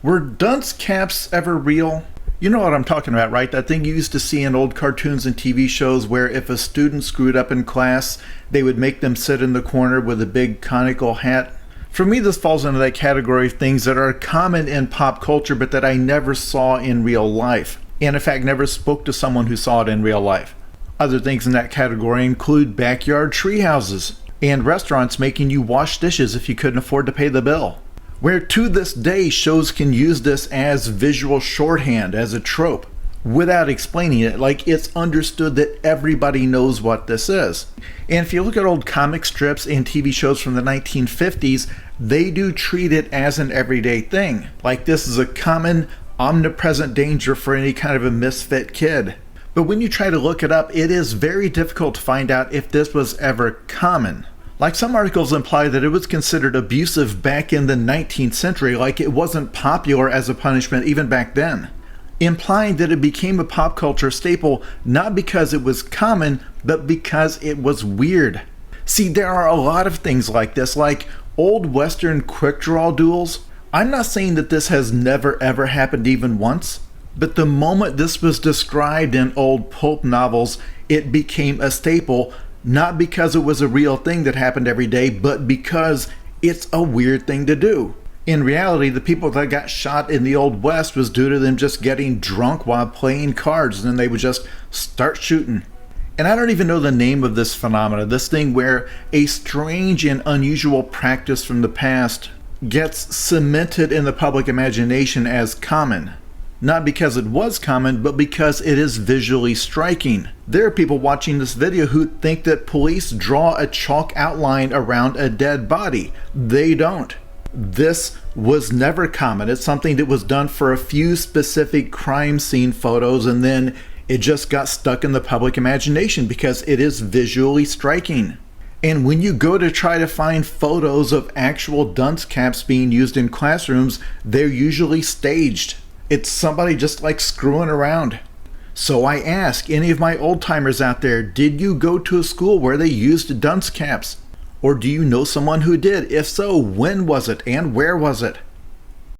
Were dunce caps ever real? You know what I'm talking about, right? That thing you used to see in old cartoons and TV shows where if a student screwed up in class, they would make them sit in the corner with a big conical hat. For me, this falls into that category of things that are common in pop culture but that I never saw in real life. And in fact, never spoke to someone who saw it in real life. Other things in that category include backyard treehouses and restaurants making you wash dishes if you couldn't afford to pay the bill. Where to this day shows can use this as visual shorthand, as a trope, without explaining it, like it's understood that everybody knows what this is. And if you look at old comic strips and TV shows from the 1950s, they do treat it as an everyday thing, like this is a common, omnipresent danger for any kind of a misfit kid. But when you try to look it up, it is very difficult to find out if this was ever common. Like some articles imply that it was considered abusive back in the 19th century, like it wasn't popular as a punishment even back then, implying that it became a pop culture staple not because it was common, but because it was weird. See, there are a lot of things like this, like old Western quick draw duels. I'm not saying that this has never ever happened even once, but the moment this was described in old pulp novels, it became a staple. Not because it was a real thing that happened every day, but because it's a weird thing to do. In reality, the people that got shot in the Old West was due to them just getting drunk while playing cards, and then they would just start shooting. And I don't even know the name of this phenomena, this thing where a strange and unusual practice from the past gets cemented in the public imagination as common. Not because it was common, but because it is visually striking. There are people watching this video who think that police draw a chalk outline around a dead body. They don't. This was never common. It's something that was done for a few specific crime scene photos, and then it just got stuck in the public imagination because it is visually striking. And when you go to try to find photos of actual dunce caps being used in classrooms, they're usually staged. It's somebody just like screwing around. So I ask any of my old timers out there, did you go to a school where they used dunce caps? Or do you know someone who did? If so, when was it and where was it?